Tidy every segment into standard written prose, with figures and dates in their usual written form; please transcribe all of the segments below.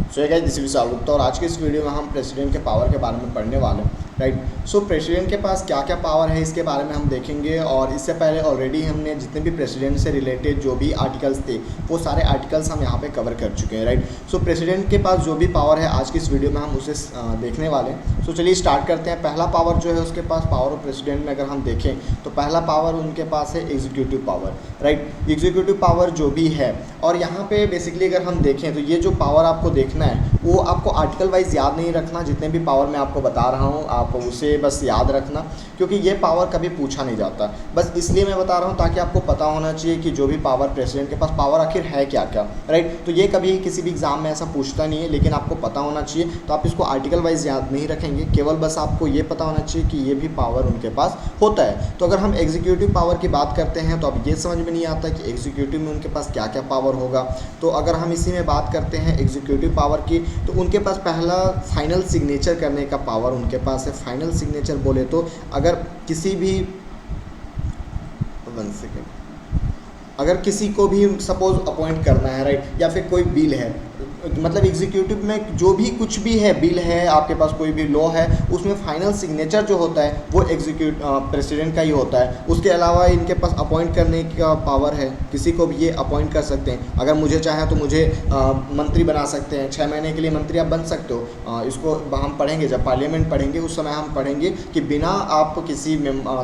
So guys this is Vishal Gupta और आज के इस वीडियो में हम प्रेसिडेंट के पावर के बारे में पढ़ने वाले हैं। राइट। सो प्रेसिडेंट के पास क्या क्या पावर है इसके बारे में हम देखेंगे। और इससे पहले ऑलरेडी हमने जितने भी प्रेसिडेंट से रिलेटेड जो भी आर्टिकल्स थे वो सारे आर्टिकल्स हम यहाँ पे कवर कर चुके हैं। राइट। सो प्रेसिडेंट के पास जो भी पावर है आज की इस वीडियो में हम उसे देखने वाले हैं। सो चलिए स्टार्ट करते हैं। पहला पावर जो है उसके पास पावर ऑफ प्रेसिडेंट में अगर हम देखें तो पहला पावर उनके पास है executive power. Right. Executive power जो भी है, और यहाँ पे बेसिकली अगर हम देखें तो ये जो पावर आपको देखना है वो आपको आर्टिकल वाइज याद नहीं रखना। जितने भी पावर मैं आपको बता रहा हूँ आप उसे बस याद रखना, क्योंकि ये पावर कभी पूछा नहीं जाता। बस इसलिए मैं बता रहा हूँ ताकि आपको पता होना चाहिए कि जो भी पावर प्रेसिडेंट के पास पावर आखिर है क्या क्या। राइट। तो ये कभी किसी भी एग्जाम में ऐसा पूछता नहीं है, लेकिन आपको पता होना चाहिए। तो आप इसको आर्टिकल वाइज याद नहीं रखेंगे, केवल बस आपको ये पता होना चाहिए कि ये भी पावर उनके पास होता है। तो अगर हम एग्जीक्यूटिव पावर की बात करते हैं तो अब ये समझ में नहीं आता कि एग्जीक्यूटिव में उनके पास क्या क्या पावर होगा। तो अगर हम इसी में बात करते हैं एग्जीक्यूटिव पावर की, तो उनके पास पहला फाइनल सिग्नेचर करने का पावर उनके पास है। फाइनल सिग्नेचर बोले तो अगर किसी भी 1 सेकेंड, अगर किसी को भी सपोज अपॉइंट करना है, राइट, या फिर कोई बिल है, मतलब एग्जीक्यूटिव में जो भी कुछ भी है, बिल है, आपके पास कोई भी लॉ है, उसमें फाइनल सिग्नेचर जो होता है वो प्रेसिडेंट का ही होता है। उसके अलावा इनके पास अपॉइंट करने का पावर है, किसी को भी ये अपॉइंट कर सकते हैं। अगर मुझे चाहे तो मुझे मंत्री बना सकते हैं, 6 महीने के लिए मंत्री आप बन सकते हो। इसको हम पढ़ेंगे, जब पार्लियामेंट पढ़ेंगे उस समय हम पढ़ेंगे कि बिना आप किसी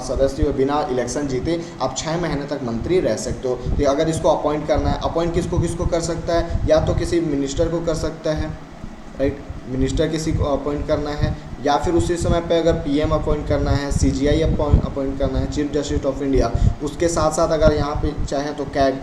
सदस्य बिना इलेक्शन जीते आप 6 महीने तक मंत्री रह सकते हो। तो अगर इसको अपॉइंट करना है, अपॉइंट किसको किसको कर सकता है, या तो किसी मिनिस्टर को कर सकता है, राइट, मिनिस्टर किसी को अपॉइंट करना है, या फिर उसी समय पे अगर पीएम अपॉइंट करना है, सीजीआई अपॉइंट करना है, चीफ जस्टिस ऑफ इंडिया। उसके साथ साथ अगर यहाँ पे चाहे तो कैग,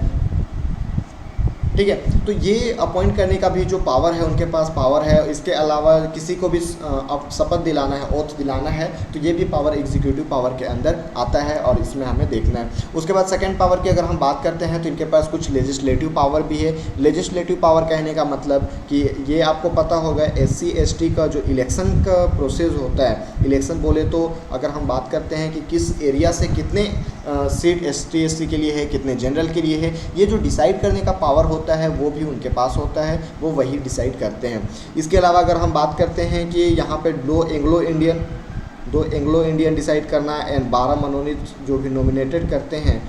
ठीक है। तो ये अपॉइंट करने का भी जो पावर है उनके पास पावर है। इसके अलावा किसी को भी शपथ दिलाना है, ओथ दिलाना है, तो ये भी पावर एग्जीक्यूटिव पावर के अंदर आता है और इसमें हमें देखना है। उसके बाद सेकंड पावर की अगर हम बात करते हैं तो इनके पास कुछ लेजिस्लेटिव पावर भी है। लेजिस्लेटिव पावर कहने का मतलब कि ये आपको पता होगा SC ST का जो इलेक्शन का प्रोसेस होता है, इलेक्शन बोले तो अगर हम बात करते हैं कि किस एरिया से कितने सीट ST SC के लिए है, कितने जनरल के लिए है, ये जो डिसाइड करने का पावर होता है वो भी उनके पास होता है, वो वही डिसाइड करते हैं। इसके अलावा अगर हम बात करते हैं कि यहाँ पे दो एंग्लो इंडियन डिसाइड करना है, एंड 12 मनोनीत जो भी नॉमिनेटेड करते हैं,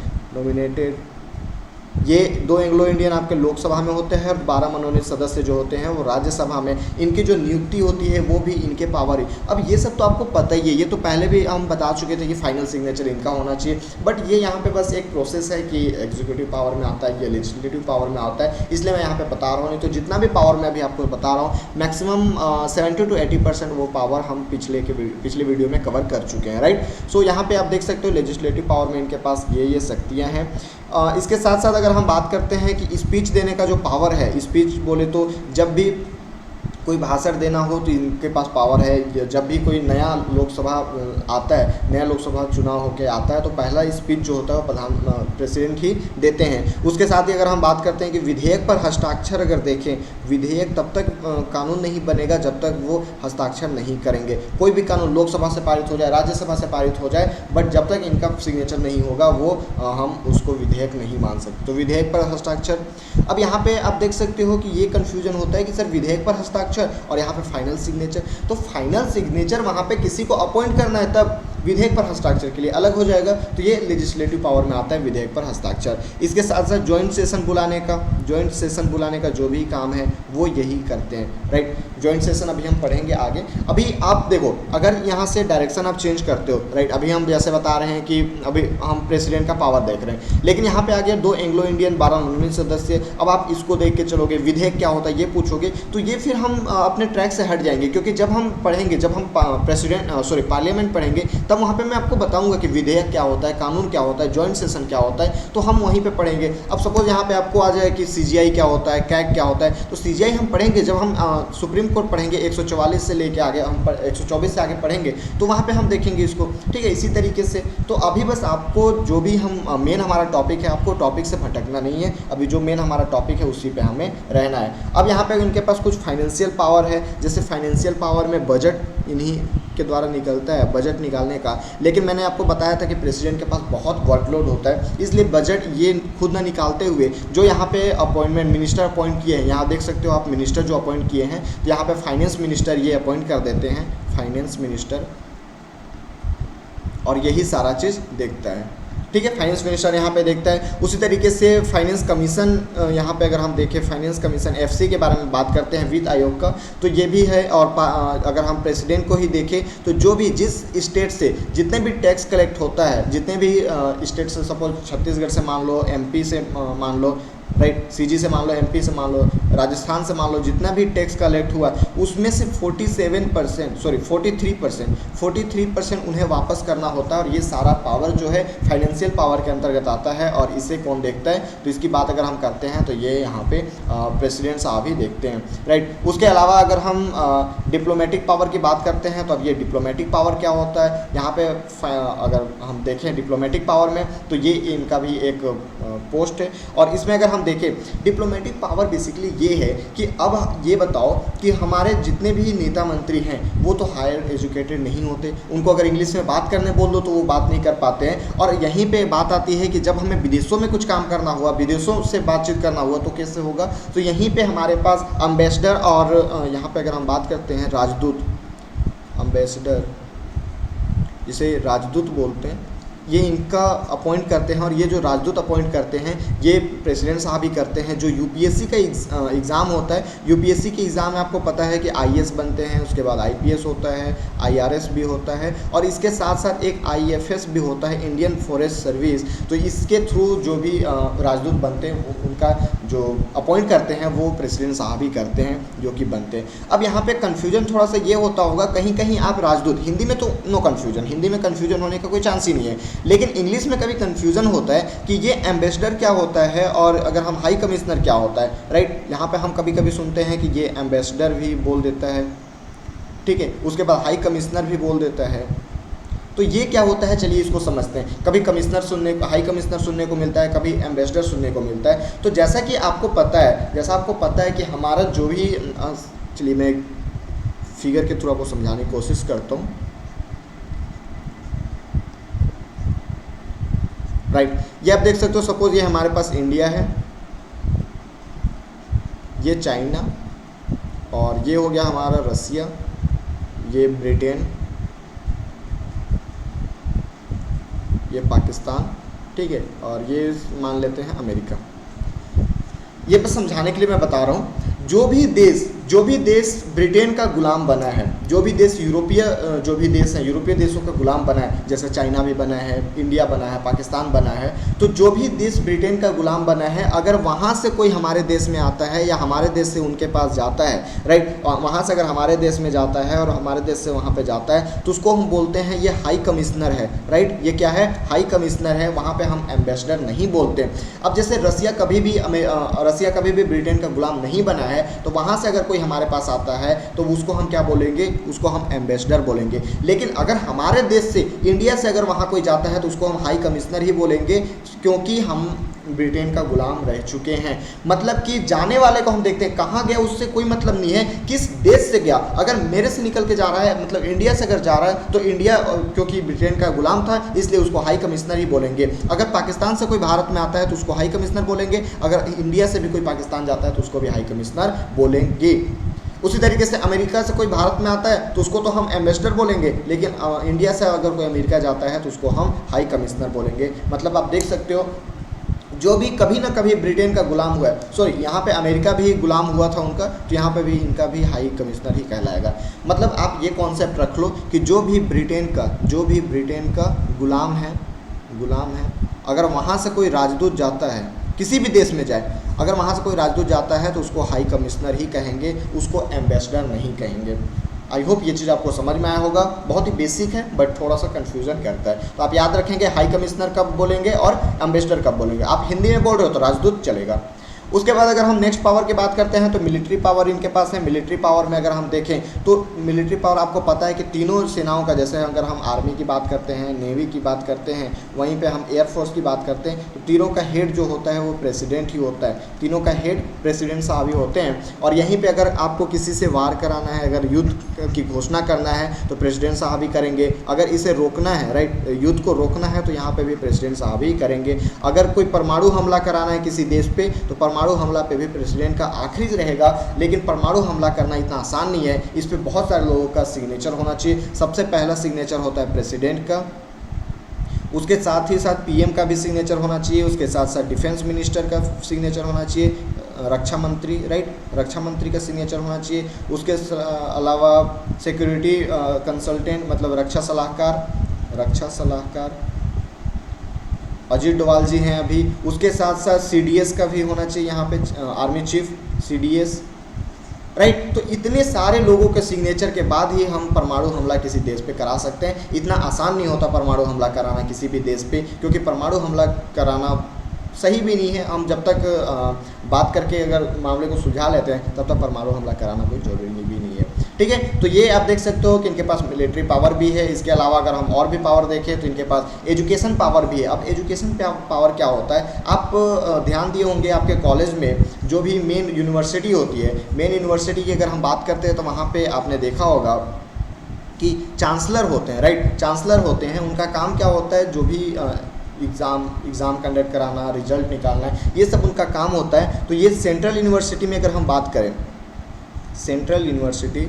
ये 2 एंग्लो इंडियन आपके लोकसभा में होते हैं और 12 मनोनीत सदस्य जो होते हैं वो राज्यसभा में, इनकी जो नियुक्ति होती है वो भी इनके पावर है। अब ये सब तो आपको पता ही है, ये तो पहले भी हम बता चुके थे कि फाइनल सिग्नेचर इनका होना चाहिए। बट ये यहाँ पे बस एक प्रोसेस है कि एग्जीक्यूटिव पावर में आता है, ये लेजिस्लेटिव पावर में आता है, इसलिए मैं यहाँ पे बता रहा हूँ। नहीं तो जितना भी पावर मैं अभी आपको बता रहा हूँ मैक्सिमम 70 to 80% वो पावर हम पिछले वीडियो में कवर कर चुके हैं। राइट। सो यहाँ पे आप देख सकते हो लेजिस्लेटिव पावर में इनके पास ये शक्तियाँ हैं। इसके साथ साथ अगर हम बात करते हैं कि स्पीच देने का जो पावर है, स्पीच बोले तो जब भी कोई भाषण देना हो तो इनके पास पावर है। जब भी कोई नया लोकसभा आता है, नया लोकसभा चुनाव होकर आता है, तो पहला स्पीच जो होता है वो प्रेसिडेंट ही देते हैं। उसके साथ ही अगर हम बात करते हैं कि विधेयक पर हस्ताक्षर अगर देखें, विधेयक तब तक कानून नहीं बनेगा जब तक वो हस्ताक्षर नहीं करेंगे। कोई भी कानून लोकसभा से पारित हो जाए, राज्यसभा से पारित हो जाए, बट जब तक इनका सिग्नेचर नहीं होगा वो हम उसको विधेयक नहीं मान सकते। तो विधेयक पर हस्ताक्षर। अब यहाँ पे आप देख सकते हो कि ये कन्फ्यूजन होता है कि सर विधेयक पर हस्ताक्षर और यहाँ पे फाइनल सिग्नेचर। तो फाइनल सिग्नेचर वहाँ पे किसी को अपॉइंट करना है, तब विधेयक पर हस्ताक्षर के लिए अलग हो जाएगा। तो ये लेजिस्लेटिव पावर में आता है विधेयक पर हस्ताक्षर। इसके साथ साथ ज्वाइंट सेशन बुलाने का जो भी काम है वो यही करते हैं। राइट। ज्वाइंट सेशन अभी हम पढ़ेंगे आगे। अभी आप देखो, अगर यहाँ से डायरेक्शन आप चेंज करते हो, राइट, अभी हम जैसे बता रहे हैं कि अभी हम प्रेसिडेंट का पावर देख रहे हैं, लेकिन यहाँ पे आ गया 2 एंग्लो इंडियन 12 मनोनीत सदस्य। अब आप इसको देख के चलोगे, विधेयक क्या होता है ये पूछोगे, तो ये फिर हम अपने ट्रैक से हट जाएंगे। क्योंकि जब हम पार्लियामेंट पढ़ेंगे तब वहाँ पे मैं आपको बताऊंगा कि विधेयक क्या होता है, कानून क्या होता है, ज्वाइंट सेशन क्या होता है, तो हम वहीं पे पढ़ेंगे। अब सपोज यहाँ पे आपको आ जाए कि सीजीआई क्या होता है, कैग क्या होता है, तो सीजीआई हम पढ़ेंगे जब हम सुप्रीम कोर्ट पढ़ेंगे, 144 से लेके आगे हम 124 से आगे पढ़ेंगे, तो वहाँ पे हम देखेंगे इसको। ठीक है। इसी तरीके से तो अभी बस आपको जो भी हम मेन हमारा टॉपिक है, आपको टॉपिक से भटकना नहीं है। अभी जो मेन हमारा टॉपिक है उसी पे हमें रहना है। अब यहाँ पे इनके पास कुछ फाइनेंशियल पावर है, जैसे फाइनेंशियल पावर में बजट इन्हीं के द्वारा निकलता है बजट निकालने का, लेकिन मैंने आपको बताया था कि प्रेसिडेंट के पास बहुत वर्कलोड होता है, इसलिए बजट ये खुद ना निकालते हुए जो यहाँ पे अपॉइंटमेंट मिनिस्टर अपॉइंट किए हैं, यहाँ देख सकते हो आप मिनिस्टर जो अपॉइंट किए हैं, तो यहाँ पे फाइनेंस मिनिस्टर ये अपॉइंट कर देते हैं, फाइनेंस मिनिस्टर, और यही सारा चीज़ देखता है। ठीक है, फाइनेंस मिनिस्टर यहाँ पे देखता है। उसी तरीके से फाइनेंस कमीशन, यहाँ पे अगर हम देखें फाइनेंस कमीशन एफसी के बारे में बात करते हैं वित्त आयोग का, तो ये भी है। और अगर हम प्रेसिडेंट को ही देखें तो जो भी जिस स्टेट से जितने भी टैक्स कलेक्ट होता है, जितने भी स्टेट से, सपोज छत्तीसगढ़ से मान लो, एमपी से मान लो, राइट, सीजी से मान लो, एमपी से मान लो, राजस्थान से मान लो, जितना भी टैक्स कलेक्ट हुआ उसमें से 43% उन्हें वापस करना होता है। और ये सारा पावर जो है फाइनेंशियल पावर के अंतर्गत आता है। और इसे कौन देखता है, तो इसकी बात अगर हम करते हैं तो ये यहाँ पे प्रेसिडेंट साहब ही देखते हैं, राइट। उसके अलावा अगर हम डिप्लोमेटिक पावर की बात करते हैं तो अब ये डिप्लोमेटिक पावर क्या होता है, यहाँ पे अगर हम देखें डिप्लोमेटिक पावर में, तो ये इनका भी एक पोस्ट है। और इसमें अगर हम देखें डिप्लोमेटिक पावर बेसिकली ये है कि अब ये बताओ कि हमारे जितने भी नेता मंत्री हैं वो तो हायर एजुकेटेड नहीं होते, उनको अगर इंग्लिश में बात करने बोल दो तो वो बात नहीं कर पाते हैं। और यहीं पे बात आती है कि जब हमें विदेशों में कुछ काम करना हुआ, विदेशों से बातचीत करना हुआ, तो कैसे होगा, तो यहीं पे हमारे पास अम्बेसडर, और यहाँ पे अगर हम बात करते हैं राजदूत, अम्बेसडर जिसे राजदूत बोलते हैं, ये इनका अपॉइंट करते हैं। और ये जो राजदूत अपॉइंट करते हैं ये प्रेसिडेंट साहब ही करते हैं। जो यूपीएससी का एग्ज़ाम होता है, यूपीएससी के एग्ज़ाम में आपको पता है कि आईएएस बनते हैं, उसके बाद आईपीएस होता है, आईआरएस भी होता है, और इसके साथ साथ एक आईएफएस भी होता है, इंडियन फॉरेस्ट सर्विस। तो इसके थ्रू जो भी राजदूत बनते हैं उनका जो अपॉइंट करते हैं वो प्रेसिडेंट साहब ही करते हैं, जो कि बनते हैं। अब यहाँ पे कन्फ्यूजन थोड़ा सा ये होता होगा, कहीं कहीं आप राजदूत, हिंदी में तो नो कन्फ्यूजन, हिंदी में कन्फ्यूजन होने का कोई चांस ही नहीं है, लेकिन इंग्लिश में कभी कन्फ्यूजन होता है कि ये एम्बेसडर क्या होता है और अगर हम हाई कमिश्नर क्या होता है, राइट। यहाँ पे हम कभी कभी सुनते हैं कि ये एम्बेसडर भी बोल देता है, ठीक है, उसके बाद हाई कमिश्नर भी बोल देता है। तो ये क्या होता है, चलिए इसको समझते हैं। कभी कमिश्नर सुनने को, हाई कमिश्नर सुनने को मिलता है, कभी एम्बेसडर सुनने को मिलता है। तो जैसा कि आपको पता है, कि हमारा जो भी, चलिए मैं एक फिगर के थ्रू आपको समझाने की कोशिश करता हूँ, राइट। ये आप देख सकते हो, सपोज ये हमारे पास इंडिया है, ये चाइना, और ये हो गया हमारा रसिया, ये ब्रिटेन, ये पाकिस्तान, ठीक है, और ये मान लेते हैं अमेरिका। ये बस समझाने के लिए मैं बता रहा हूँ। जो भी देश ब्रिटेन का गुलाम बना है, जो भी देश जो भी देश है यूरोपीय देशों का गुलाम बना है, जैसे चाइना भी बना है, इंडिया बना है, पाकिस्तान बना है, तो जो भी देश ब्रिटेन का गुलाम बना है, अगर वहाँ से कोई हमारे देश में आता है या हमारे देश से उनके पास जाता है, राइट, वहाँ से अगर हमारे देश में जाता है और हमारे देश से वहाँ पे जाता है, तो उसको हम बोलते हैं ये हाई कमिश्नर है, राइट। ये क्या है, हाई कमिश्नर है, वहाँ पे हम एम्बेसडर नहीं बोलते। अब जैसे रसिया कभी भी ब्रिटेन का गुलाम नहीं बना है, तो वहाँ से अगर कोई हमारे पास आता है तो उसको हम क्या बोलेंगे, उसको हम एम्बेसडर बोलेंगे। लेकिन अगर हमारे देश से, इंडिया से अगर वहाँ कोई जाता है तो उसको हम हाई कमिश्नर ही बोलेंगे, क्योंकि हम ब्रिटेन का गुलाम रह चुके हैं। मतलब कि जाने वाले को हम देखते हैं कहाँ गया, उससे कोई मतलब नहीं है किस देश से गया। अगर मेरे से निकल के जा रहा है, मतलब इंडिया से अगर जा रहा है, तो इंडिया क्योंकि ब्रिटेन का गुलाम था इसलिए उसको हाई कमिश्नर ही बोलेंगे। अगर पाकिस्तान से कोई भारत में आता है तो उसको हाई कमिश्नर बोलेंगे, अगर इंडिया से भी कोई पाकिस्तान जाता है तो उसको भी हाई कमिश्नर बोलेंगे। उसी तरीके से अमेरिका से कोई भारत में आता है तो उसको तो हम एम्बेसडर बोलेंगे, लेकिन इंडिया से अगर कोई अमेरिका जाता है तो उसको हम हाई कमिश्नर बोलेंगे। मतलब आप देख सकते हो, जो भी कभी ना कभी ब्रिटेन का गुलाम हुआ है, सॉरी यहाँ पे अमेरिका भी गुलाम हुआ था उनका, तो यहाँ पे भी इनका भी हाई कमिश्नर ही कहलाएगा। मतलब आप ये कॉन्सेप्ट रख लो कि जो भी ब्रिटेन का गुलाम है, अगर वहाँ से कोई राजदूत जाता है, किसी भी देश में जाए, अगर वहाँ से कोई राजदूत जाता है तो उसको हाई कमिश्नर ही कहेंगे, उसको एम्बेसडर नहीं कहेंगे। आई होप ये चीज़ आपको समझ में आया होगा। बहुत ही बेसिक है बट थोड़ा सा कन्फ्यूजन करता है, तो आप याद रखेंगे हाई कमिश्नर कब बोलेंगे और एम्बेसडर कब बोलेंगे। आप हिंदी में बोल रहे हो तो राजदूत चलेगा। उसके बाद अगर हम नेक्स्ट पावर की बात करते हैं तो मिलिट्री पावर इनके पास है। मिलिट्री पावर में अगर हम देखें तो मिलिट्री पावर आपको पता है कि तीनों सेनाओं का, जैसे अगर हम आर्मी की बात करते हैं, नेवी की बात करते हैं, वहीं पे हम एयरफोर्स की बात करते हैं, तो तीनों का हेड जो होता है वो प्रेसिडेंट ही होता है। तीनों का हेड प्रेसिडेंट साहब ही होते हैं। और यहीं पे अगर आपको किसी से वार कराना है, अगर युद्ध की घोषणा करना है तो प्रेसिडेंट साहब ही करेंगे। अगर इसे रोकना है, राइट, युद्ध को रोकना है तो यहाँ पे भी प्रेसिडेंट साहब ही करेंगे। अगर कोई परमाणु हमला कराना है किसी देश पे तो परमाणु हमला पे भी प्रेसिडेंट का आखिरी रहेगा। लेकिन परमाणु हमला करना इतना आसान नहीं है, इस पे बहुत सारे लोगों का सिग्नेचर होना चाहिए। सबसे पहला सिग्नेचर होता है प्रेसिडेंट का, उसके साथ ही साथ पीएम का भी सिग्नेचर होना चाहिए, उसके साथ साथ डिफेंस मिनिस्टर का सिग्नेचर होना चाहिए, रक्षा मंत्री, राइट, रक्षा मंत्री का सिग्नेचर होना चाहिए। उसके अलावा सिक्योरिटी कंसल्टेंट मतलब रक्षा सलाहकार अजीत डोभाल जी हैं अभी। उसके साथ साथ सीडीएस का भी होना चाहिए यहाँ पे, आर्मी चीफ सीडीएस, राइट। तो इतने सारे लोगों के सिग्नेचर के बाद ही हम परमाणु हमला किसी देश पे करा सकते हैं। इतना आसान नहीं होता परमाणु हमला कराना किसी भी देश पे, क्योंकि परमाणु हमला कराना सही भी नहीं है। हम जब तक बात करके अगर मामले को सुलझा लेते हैं तब तक परमाणु हमला कराना कोई जरूरी भी नहीं है, ठीक है। तो ये आप देख सकते हो कि इनके पास मिलिट्री पावर भी है। इसके अलावा अगर हम और भी पावर देखें तो इनके पास एजुकेशन पावर भी है। अब एजुकेशन पावर क्या होता है, आप ध्यान दिए होंगे आपके कॉलेज में जो भी मेन यूनिवर्सिटी होती है, मेन यूनिवर्सिटी की अगर हम बात करते हैं तो वहाँ पे आपने देखा होगा कि चांसलर होते हैं, राइट, चांसलर होते हैं। उनका काम क्या होता है, जो भी एग्ज़ाम कंडक्ट कराना, रिजल्ट निकालना, ये सब उनका काम होता है। तो ये सेंट्रल यूनिवर्सिटी में अगर हम बात करें, सेंट्रल यूनिवर्सिटी,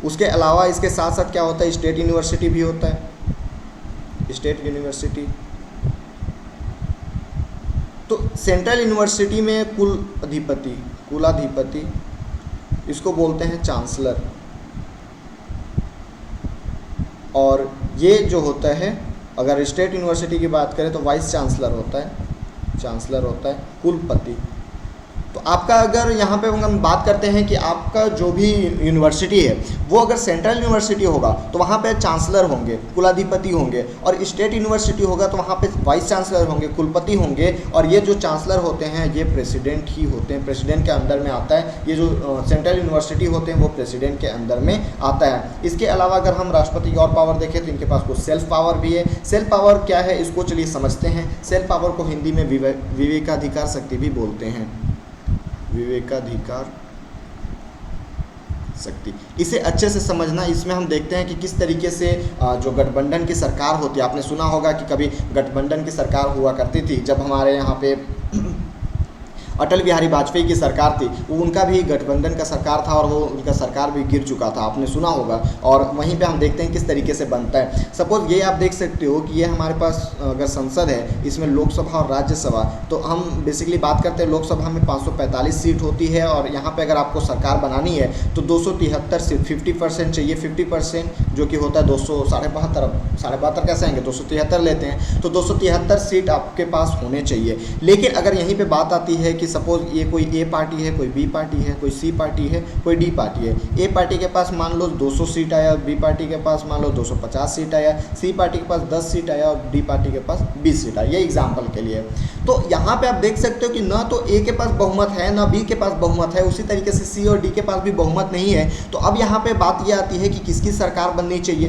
उसके अलावा इसके साथ साथ क्या होता है, स्टेट यूनिवर्सिटी भी होता है, स्टेट यूनिवर्सिटी। तो सेंट्रल यूनिवर्सिटी में कुलाधिपति इसको बोलते हैं चांसलर। और ये जो होता है, अगर स्टेट यूनिवर्सिटी की बात करें तो वाइस चांसलर होता है, कुलपति। तो आपका अगर यहाँ पे हम बात करते हैं कि आपका जो भी यूनिवर्सिटी है वो अगर सेंट्रल यूनिवर्सिटी होगा तो वहाँ पे चांसलर होंगे, कुलाधिपति होंगे, और स्टेट यूनिवर्सिटी होगा तो वहाँ पे वाइस चांसलर होंगे, कुलपति होंगे। और ये जो चांसलर होते हैं ये प्रेसिडेंट ही होते हैं, प्रेसिडेंट के अंदर में आता है। ये जो सेंट्रल यूनिवर्सिटी होते हैं वो प्रेसिडेंट के अंदर में आता है। इसके अलावा अगर हम राष्ट्रपति की और पावर देखें तो इनके पास कुछ सेल्फ पावर भी है। सेल्फ पावर क्या है इसको चलिए समझते हैं। सेल्फ पावर को हिंदी में विवेकाधिकार शक्ति भी बोलते हैं, विवेकाधिकार शक्ति। इसे अच्छे से समझना, इसमें हम देखते हैं कि किस तरीके से जो गठबंधन की सरकार होती है, आपने सुना होगा कि कभी गठबंधन की सरकार हुआ करती थी। जब हमारे यहाँ पे अटल बिहारी वाजपेयी की सरकार थी, वो उनका भी गठबंधन का सरकार था और वो उनका सरकार भी गिर चुका था, आपने सुना होगा। और वहीं पे हम देखते हैं किस तरीके से बनता है। सपोज ये आप देख सकते हो कि ये हमारे पास अगर संसद है, इसमें लोकसभा और राज्यसभा, तो हम बेसिकली बात करते हैं लोकसभा में 545 सीट होती है और यहाँ पर अगर आपको सरकार बनानी है तो 273 सीट, 50% चाहिए। 50% जो कि होता है 272 कैसे आएंगे, 273 लेते हैं, तो 273 सीट आपके पास होने चाहिए। लेकिन अगर यहीं पर बात आती है कि सपोज ये कोई ए पार्टी है, कोई बी पार्टी है, कोई सी पार्टी है, कोई डी पार्टी है। ए पार्टी के पास मान लो 200 सीट आया, बी पार्टी के पास मान लो 250 सीट आया, सी पार्टी के पास 10 सीट आया और डी पार्टी के पास 20 सीट आया। ये एग्जाम्पल के लिए। तो यहाँ पे आप देख सकते हो कि ना तो ए के पास बहुमत है ना बी के पास बहुमत है, उसी तरीके से सी और डी के पास भी बहुमत नहीं है। तो अब यहाँ पे बात ये आती है कि किसकी सरकार बननी चाहिए।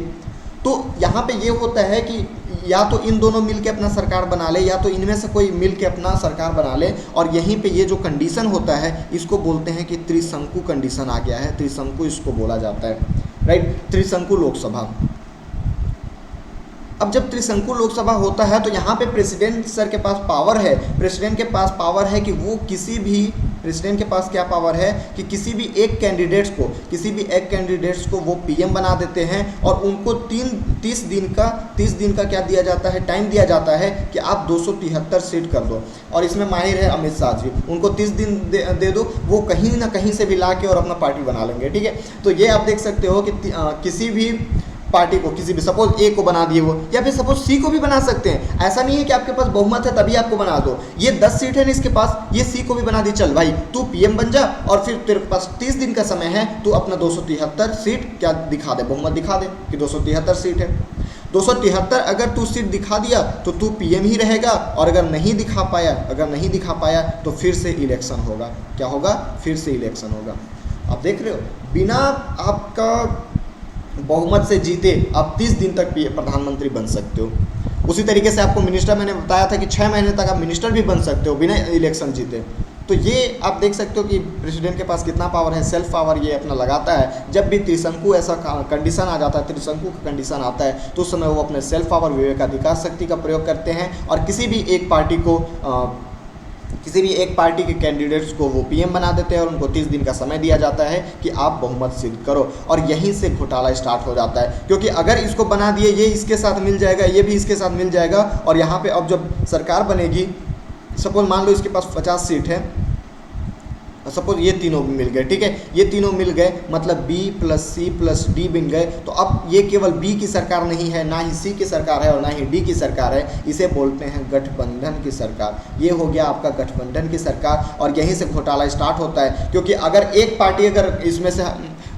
तो यहाँ पे ये होता है कि या तो इन दोनों मिल के अपना सरकार बना ले, या तो इनमें से कोई मिल के अपना सरकार बना ले। और यहीं पे ये जो कंडीशन होता है इसको बोलते हैं कि त्रिशंकु कंडीशन आ गया है, त्रिशंकु इसको बोला जाता है, राइट, त्रिशंकु लोकसभा। अब जब त्रिशंकु लोकसभा होता है तो यहाँ पे प्रेसिडेंट सर के पास पावर है, प्रेसिडेंट के पास पावर है कि वो किसी भी, प्रेसिडेंट के पास क्या पावर है कि किसी भी एक कैंडिडेट्स को वो पीएम बना देते हैं और उनको 30 दिन का क्या दिया जाता है, टाइम दिया जाता है कि आप 273 सीट कर दो। और इसमें माहिर है अमित शाह जी, उनको 30 दिन दे दो, वो कहीं ना कहीं से भी ला के और अपना पार्टी बना लेंगे, ठीक है। तो ये आप देख सकते हो कि किसी भी पार्टी को, किसी भी सपोज ए को बना दिए वो, या फिर सपोज सी को भी बना सकते हैं। ऐसा नहीं है कि आपके पास बहुमत है तभी आपको बना दो। ये 10 सीट है ना इसके पास, ये सी को भी बना दी, चल भाई तू पीएम बन जा और फिर तेरे पास 30 दिन का समय है, तू अपना 273 सीट क्या दिखा दे, बहुमत दिखा दे कि 273 सीट है। 273 अगर तू सीट दिखा दिया तो तू पीएम ही रहेगा, और अगर नहीं दिखा पाया तो फिर से इलेक्शन होगा। क्या होगा? फिर से इलेक्शन होगा। आप देख रहे हो, बिना आपका बहुमत से जीते आप 30 दिन तक प्रधानमंत्री बन सकते हो। उसी तरीके से आपको मिनिस्टर, मैंने बताया था कि 6 महीने तक आप मिनिस्टर भी बन सकते हो बिना इलेक्शन जीते। तो ये आप देख सकते हो कि प्रेसिडेंट के पास कितना पावर है, सेल्फ पावर ये अपना लगाता है। जब भी त्रिशंकु ऐसा कंडीशन आ जाता है, त्रिशंकु का कंडीशन आता है, तो उस समय वो अपने सेल्फ पावर, विवेकाधिकार शक्ति का प्रयोग करते हैं और किसी भी एक पार्टी के कैंडिडेट्स को वो पीएम बना देते हैं और उनको 30 दिन का समय दिया जाता है कि आप बहुमत सिद्ध करो, और यहीं से घोटाला स्टार्ट हो जाता है। क्योंकि अगर इसको बना दिए, ये इसके साथ मिल जाएगा, ये भी इसके साथ मिल जाएगा, और यहाँ पे अब जब सरकार बनेगी, सपोज मान लो इसके पास 50 सीट है, सपोज ये तीनों भी मिल गए, ठीक है, ये तीनों मिल गए, मतलब B + C + D बन गए। तो अब ये केवल B की सरकार नहीं है, ना ही C की सरकार है और ना ही D की सरकार है, इसे बोलते हैं गठबंधन की सरकार। ये हो गया आपका गठबंधन की सरकार, और यहीं से घोटाला स्टार्ट होता है। क्योंकि अगर एक पार्टी अगर इसमें से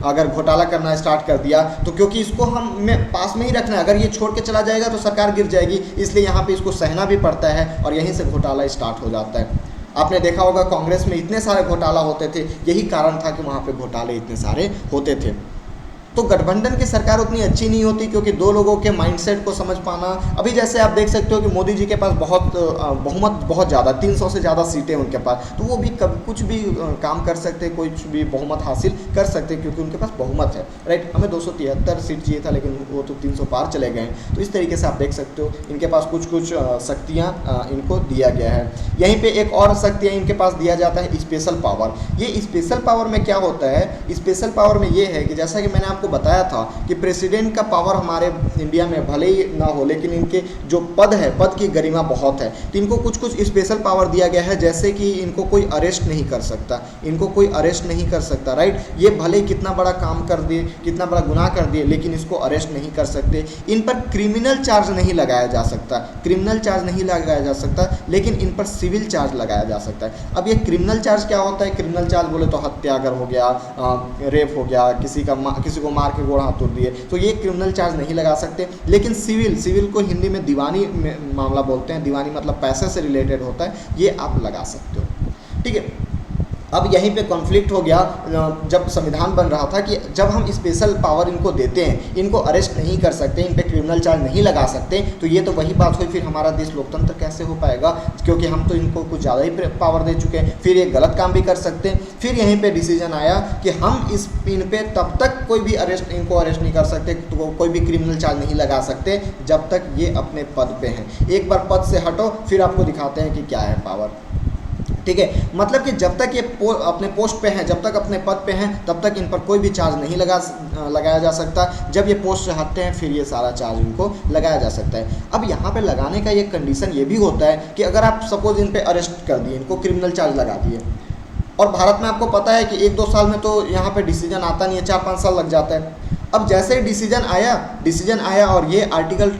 अगर घोटाला करना स्टार्ट कर दिया, तो क्योंकि इसको हमें पास में ही रखना है, अगर ये छोड़ के चला जाएगा तो सरकार गिर जाएगी, इसलिए यहाँ पे इसको सहना भी पड़ता है, और यहीं से घोटाला स्टार्ट हो जाता है। आपने देखा होगा कांग्रेस में इतने सारे घोटाला होते थे, यही कारण था कि वहाँ पे घोटाले इतने सारे होते थे। तो गठबंधन की सरकार उतनी अच्छी नहीं होती, क्योंकि दो लोगों के माइंडसेट को समझ पाना, अभी जैसे आप देख सकते हो कि मोदी जी के पास बहुमत बहुत ज़्यादा, 300 से ज़्यादा सीटें उनके पास, तो वो भी कभी कुछ भी काम कर सकते, कुछ भी बहुमत हासिल कर सकते, क्योंकि उनके पास बहुमत है, राइट। हमें 273 सीट चाहिए था, लेकिन वो तो 300 पार चले गए। तो इस तरीके से आप देख सकते हो इनके पास कुछ शक्तियाँ इनको दिया गया है। यहीं पर एक और शक्तियाँ इनके पास दिया जाता है, स्पेशल पावर। ये स्पेशल पावर में क्या होता है? स्पेशल पावर में ये है कि जैसा कि मैंने आपको बताया था कि प्रेसिडेंट का पावर हमारे इंडिया में भले ही ना हो, लेकिन इनके जो पद है, पद की गरिमा बहुत है, तो इनको कुछ स्पेशल पावर दिया गया है। जैसे कि इनको कोई अरेस्ट नहीं कर सकता, राइट। ये भले ही कितना बड़ा काम कर दिए, कितना बड़ा गुनाह कर दिए, लेकिन इसको अरेस्ट नहीं कर सकते। इन पर क्रिमिनल चार्ज नहीं लगाया जा सकता, लेकिन इन पर सिविल चार्ज लगाया जा सकता है। अब ये क्रिमिनल चार्ज क्या होता है? क्रिमिनल चार्ज बोले तो हत्या अगर हो गया, रेप हो गया, किसी को मार के गोड़ हाथ तोड़ दिए, तो ये क्रिमिनल चार्ज नहीं लगा सकते। लेकिन सिविल को हिंदी में दीवानी मामला बोलते हैं, दीवानी मतलब पैसे से रिलेटेड होता है, ये आप लगा सकते हो, ठीक है। अब यहीं पे कॉन्फ्लिक्ट हो गया जब संविधान बन रहा था कि जब हम स्पेशल पावर इनको देते हैं, इनको अरेस्ट नहीं कर सकते, इन पे क्रिमिनल चार्ज नहीं लगा सकते, तो ये तो वही बात हुई, फिर हमारा देश लोकतंत्र कैसे हो पाएगा? क्योंकि हम तो इनको कुछ ज़्यादा ही पावर दे चुके हैं, फिर ये गलत काम भी कर सकते हैं। फिर यहीं पे डिसीजन आया कि हम इन पे तब तक कोई भी इनको अरेस्ट नहीं कर सकते, तो कोई भी क्रिमिनल चार्ज नहीं लगा सकते जब तक ये अपने पद पे हैं। एक बार पद से हटो, फिर आपको दिखाते हैं कि क्या है पावर, ठीक है। मतलब कि जब तक ये अपने पोस्ट पे हैं, जब तक अपने पद पे हैं, तब तक इन पर कोई भी चार्ज नहीं लगाया जा सकता। जब ये पोस्ट से हटते हैं, फिर ये सारा चार्ज इनको लगाया जा सकता है। अब यहाँ पे लगाने का ये कंडीशन ये भी होता है कि अगर आप सपोज इन पे अरेस्ट कर दिए, इनको क्रिमिनल चार्ज लगा दिए, और भारत में आपको पता है कि 1-2 साल में तो यहाँ पे डिसीजन आता नहीं है, 4-5 साल लग जाता है। अब जैसे ही डिसीजन आया और ये आर्टिकल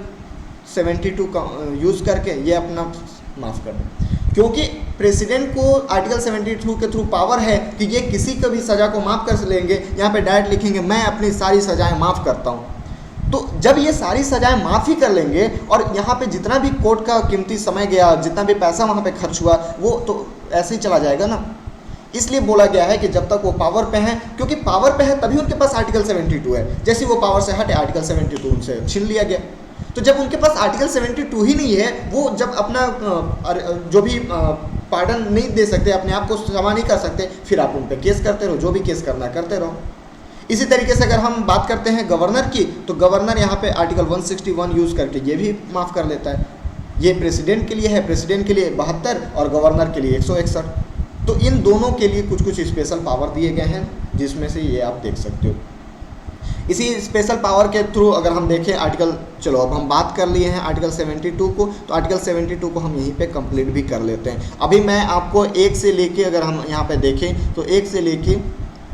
72 का यूज़ करके ये अपना माफ़ कर दें, क्योंकि प्रेसिडेंट को आर्टिकल 72 के थ्रू पावर है कि ये किसी का भी सज़ा को माफ़ कर लेंगे। यहाँ पे डायरेक्ट लिखेंगे मैं अपनी सारी सज़ाएं माफ़ करता हूँ। तो जब ये सारी सज़ाएं माफ़ ही कर लेंगे, और यहाँ पे जितना भी कोर्ट का कीमती समय गया, जितना भी पैसा वहाँ पे खर्च हुआ, वो तो ऐसे ही चला जाएगा ना। इसलिए बोला गया है कि जब तक वो पावर पे हैं, क्योंकि पावर पे है तभी उनके पास आर्टिकल 72 है। जैसे वो पावर से हटे, आर्टिकल 72 उनसे छीन लिया गया। तो जब उनके पास आर्टिकल 72 ही नहीं है, वो जब अपना जो भी पार्डन नहीं दे सकते, अपने आप को क्षमा नहीं कर सकते, फिर आप उन पर केस करते रहो, जो भी केस करना है करते रहो। इसी तरीके से अगर हम बात करते हैं गवर्नर की, तो गवर्नर यहाँ पे आर्टिकल 161 यूज़ करके ये भी माफ़ कर लेता है। ये प्रेसिडेंट के लिए है, प्रेसिडेंट के लिए 72 और गवर्नर के लिए 161। तो इन दोनों के लिए कुछ स्पेशल पावर दिए गए हैं, जिसमें से ये आप देख सकते हो। इसी स्पेशल पावर के थ्रू अगर हम देखें आर्टिकल, चलो अब हम बात कर लिए हैं आर्टिकल 72 को, तो आर्टिकल 72 को हम यहीं पे कंप्लीट भी कर लेते हैं। अभी मैं आपको 1 से लेके, अगर हम यहाँ पे देखें तो 1 से लेके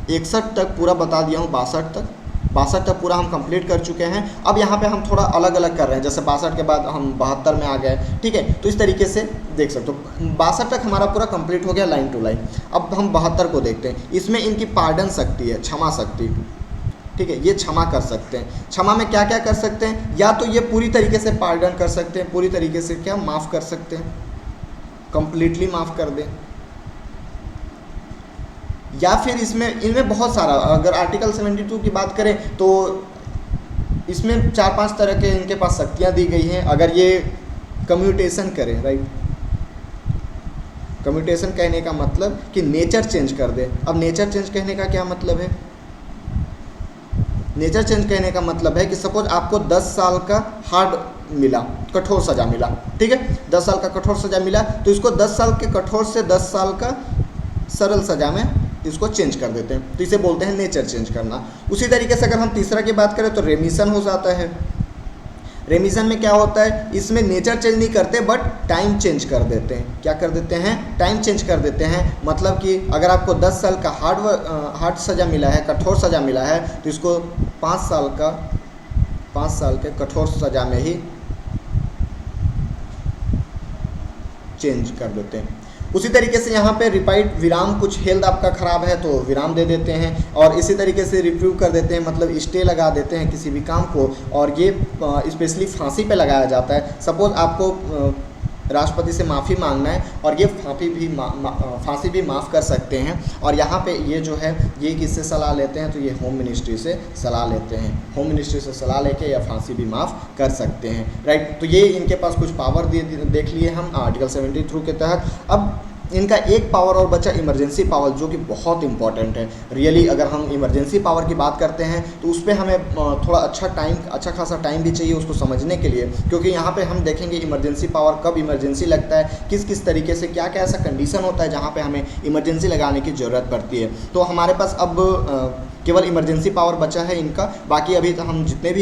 61 तक पूरा बता दिया हूँ, 62 तक पूरा हम कंप्लीट कर चुके हैं। अब यहाँ पे हम थोड़ा अलग अलग कर रहे हैं, जैसे 62 के बाद हम 72 में आ गए, ठीक है। तो इस तरीके से देख सकते हो 62 तक हमारा पूरा कंप्लीट हो गया लाइन टू लाइन। अब हम 72 को देखते हैं। इसमें इनकी पार्डन शक्ति है, क्षमा शक्ति, ठीक है, ये क्षमा कर सकते हैं। क्षमा में क्या क्या कर सकते हैं, या तो ये पूरी तरीके से पार्डन कर सकते हैं, पूरी तरीके से क्या माफ़ कर सकते हैं, कंप्लीटली माफ़ कर दें, या फिर इनमें बहुत सारा, अगर आर्टिकल 72 की बात करें तो इसमें 4-5 तरह के इनके पास शक्तियाँ दी गई हैं। अगर ये कम्यूटेशन करें, राइट, कम्यूटेशन कहने का मतलब कि नेचर चेंज कर दे। अब नेचर चेंज कहने का क्या मतलब है, नेचर चेंज कहने का मतलब है कि सपोज आपको 10 साल का हार्ड मिला, कठोर सज़ा मिला, ठीक है, 10 साल का कठोर सज़ा मिला, तो इसको 10 साल के कठोर से 10 साल का सरल सज़ा में इसको चेंज कर देते हैं, तो इसे बोलते हैं नेचर चेंज करना। उसी तरीके से अगर हम तीसरा की बात करें तो रेमिशन हो जाता है। रेमिशन में क्या होता है, इसमें नेचर चेंज नहीं करते बट टाइम चेंज कर देते हैं। क्या कर देते हैं, टाइम चेंज कर देते हैं। मतलब कि अगर आपको 10 साल का हार्ड सज़ा मिला है, कठोर सज़ा मिला है, तो इसको 5 साल के कठोर सज़ा में ही चेंज कर देते हैं। उसी तरीके से यहाँ पे रिपाइट विराम, कुछ हेल्थ आपका ख़राब है तो विराम दे देते हैं, और इसी तरीके से रिप्रूव कर देते हैं, मतलब स्टे लगा देते हैं किसी भी काम को, और ये स्पेशली फांसी पे लगाया जाता है। सपोज आपको राष्ट्रपति से माफ़ी मांगना है और ये फांसी भी माफ़ कर सकते हैं। और यहाँ पे ये जो है ये किससे सलाह लेते हैं, तो ये होम मिनिस्ट्री से सलाह लेते हैं। होम मिनिस्ट्री से सलाह लेके या फांसी भी माफ़ कर सकते हैं, राइट। तो ये इनके पास कुछ पावर देख लिए हम आर्टिकल 73 के तहत। अब इनका एक पावर और बचा इमरजेंसी पावर, जो कि बहुत इंपॉर्टेंट है रियली। अगर हम इमरजेंसी पावर की बात करते हैं तो उस पर हमें थोड़ा अच्छा खासा टाइम भी चाहिए उसको समझने के लिए, क्योंकि यहाँ पे हम देखेंगे इमरजेंसी पावर, कब इमरजेंसी लगता है, किस किस तरीके से, क्या क्या ऐसा कंडीशन होता है जहाँ पे हमें इमरजेंसी लगाने की ज़रूरत पड़ती है। तो हमारे पास अब केवल इमरजेंसी पावर बचा है इनका। बाकी अभी तो हम जितने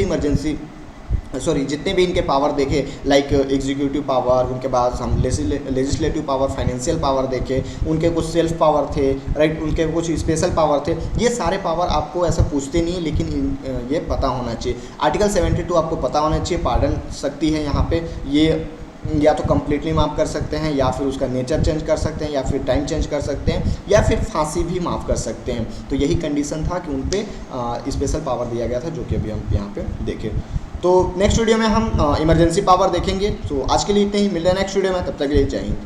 भी इनके पावर देखे, लाइक एग्जीक्यूटिव पावर, उनके बाद हम लेजिस्लेटिव पावर, फाइनेंशियल पावर देखे, उनके कुछ सेल्फ पावर थे, राइट, उनके कुछ स्पेशल पावर थे। ये सारे पावर आपको ऐसा पूछते नहीं, लेकिन ये पता होना चाहिए। आर्टिकल 72 आपको पता होना चाहिए। पार्डन शक्ति है यहाँ पे, ये या तो कम्प्लीटली माफ़ कर सकते हैं, या फिर उसका नेचर चेंज कर सकते हैं, या फिर टाइम चेंज कर सकते हैं, या फिर फांसी भी माफ़ कर सकते हैं। तो यही कंडीशन था कि उन पर स्पेशल पावर दिया गया था, जो कि अभी हम यहाँ पे देखें। तो नेक्स्ट वीडियो में हम इमरजेंसी पावर देखेंगे। तो आज के लिए इतने ही, मिलते हैं नेक्स्ट वीडियो में, तब तक के लिए जय हिंद।